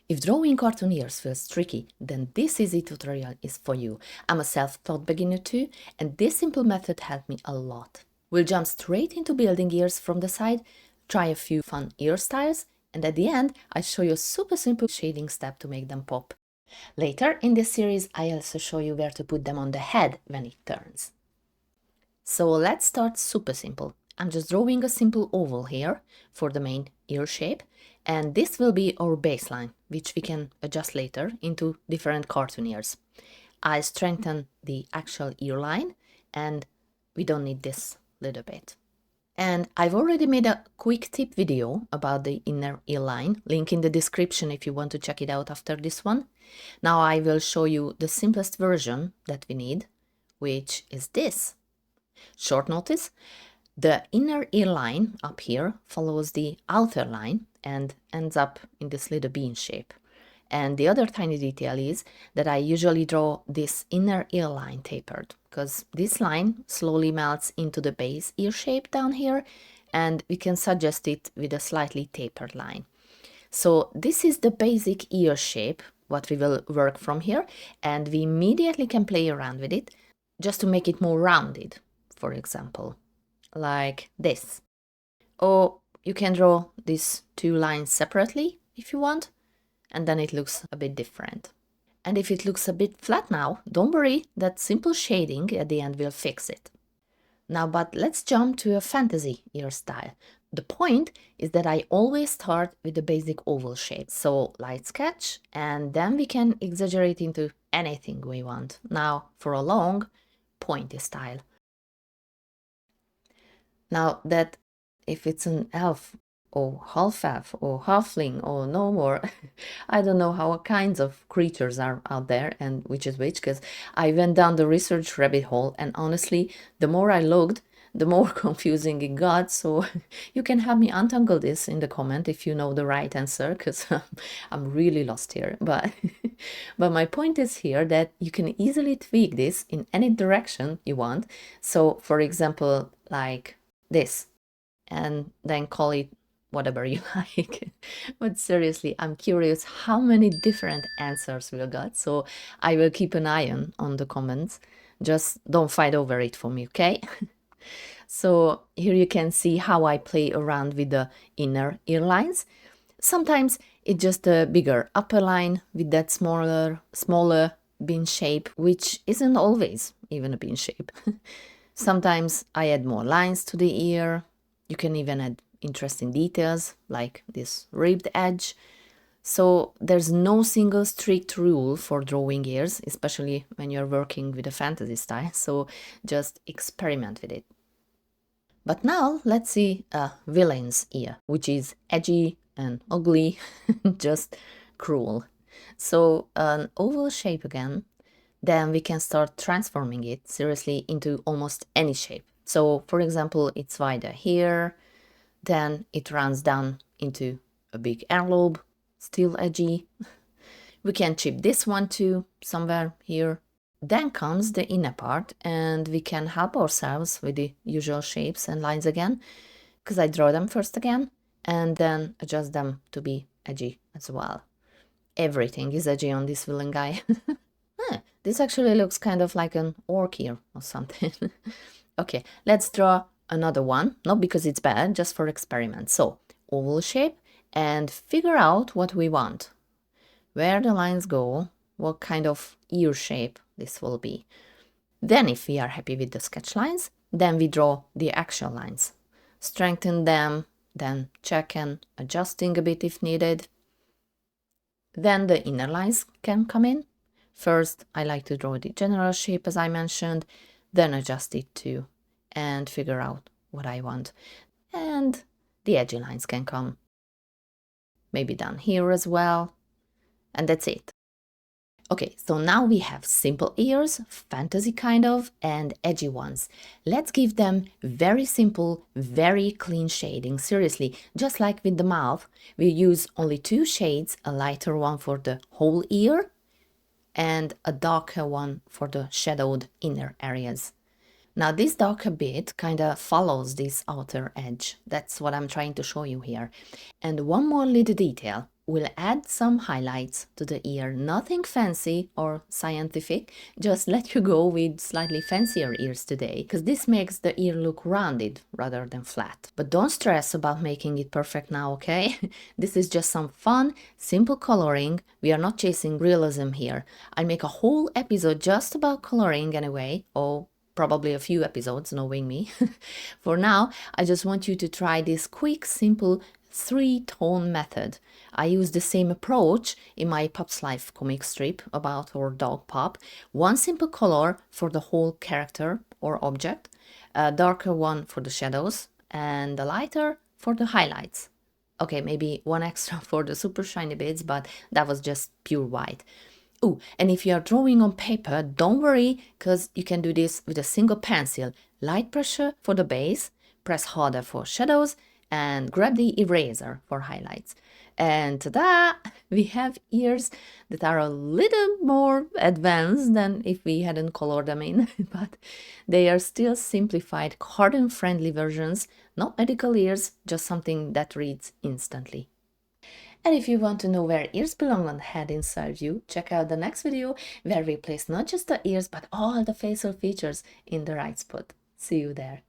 If drawing cartoon ears feels tricky, then this easy tutorial is for you. I'm a self-taught beginner too, and this simple method helped me a lot. We'll jump straight into building ears from the side, try a few fun ear styles, and at the end, I show you a super simple shading step to make them pop. Later in this series, I also show you where to put them on the head when it turns. So let's start super simple. I'm just drawing a simple oval here for the main ear shape, and this will be our baseline, which we can adjust later into different cartoon ears. I strengthen the actual ear line, and we don't need this little bit. And I've already made a quick tip video about the inner ear line, link in the description if you want to check it out after this one. Now I will show you the simplest version that we need, which is this. Short notice, the inner ear line up here follows the outer line and ends up in this little bean shape. And the other tiny detail is that I usually draw this inner ear line tapered, because this line slowly melts into the base ear shape down here, and we can suggest it with a slightly tapered line. So this is the basic ear shape, what we will work from here, and we immediately can play around with it just to make it more rounded, for example, like this. Or you can draw these two lines separately if you want, and then it looks a bit different. And if it looks a bit flat now, don't worry, that simple shading at the end will fix it. Now, but let's jump to a fantasy ear style. The point is that I always start with the basic oval shape. So light sketch, and then we can exaggerate into anything we want. Now for a long, pointy style. Now that if it's an elf or half-elf or halfling or no more, I don't know how kinds of creatures are out there and which is which, because I went down the research rabbit hole, and honestly, the more I looked, the more confusing it got. So you can have me untangle this in the comment if you know the right answer, because I'm really lost here. But my point is here that you can easily tweak this in any direction you want. So for example, like this, and then call it whatever you like. But seriously, I'm curious how many different answers we'll got, so I will keep an eye on the comments. Just don't fight over it for me, okay? So here you can see how I play around with the inner ear lines. Sometimes it's just a bigger upper line with that smaller bean shape, which isn't always even a bean shape. Sometimes I add more lines to the ear. You can even add interesting details like this ribbed edge. So there's no single strict rule for drawing ears, especially when you're working with a fantasy style. So just experiment with it. But now let's see a villain's ear, which is edgy and ugly, just cruel. So an oval shape again. Then we can start transforming it seriously into almost any shape. So for example, it's wider here, then it runs down into a big earlobe, still edgy. We can chip this one too, somewhere here. Then comes the inner part, and we can help ourselves with the usual shapes and lines again, because I draw them first again, and then adjust them to be edgy as well. Everything is edgy on this villain guy. This actually looks kind of like an orc ear or something. Okay, let's draw another one, not because it's bad, just for experiment. So, oval shape, and figure out what we want. Where the lines go, what kind of ear shape this will be. Then if we are happy with the sketch lines, then we draw the actual lines. Strengthen them, then check and adjusting a bit if needed. Then the inner lines can come in. First, I like to draw the general shape as I mentioned, then adjust it too, and figure out what I want. And the edgy lines can come. Maybe down here as well. And that's it. Okay, so now we have simple ears, fantasy kind of, and edgy ones. Let's give them very simple, very clean shading. Seriously, just like with the mouth, we use only two shades, a lighter one for the whole ear, and a darker one for the shadowed inner areas. Now this darker bit kind of follows this outer edge. That's what I'm trying to show you here. And one more little detail. we'll add some highlights to the ear. Nothing fancy or scientific, just let you go with slightly fancier ears today, because this makes the ear look rounded rather than flat. But don't stress about making it perfect now, okay? This is just some fun, simple coloring. We are not chasing realism here. I'll make a whole episode just about coloring anyway, or probably a few episodes, knowing me. For now, I just want you to try this quick, simple 3-tone method. I use the same approach in my Pup's Life comic strip about our dog Pup. One simple color for the whole character or object, a darker one for the shadows, and a lighter for the highlights. Okay, maybe one extra for the super shiny bits, but that was just pure white. Oh, and if you are drawing on paper, don't worry, because you can do this with a single pencil. Light pressure for the base, press harder for shadows, and grab the eraser for highlights. And ta-da! We have ears that are a little more advanced than if we hadn't colored them in, but they are still simplified, cartoon-friendly versions, not medical ears, just something that reads instantly. And if you want to know where ears belong on the head inside you, check out the next video where we place not just the ears but all the facial features in the right spot. See you there.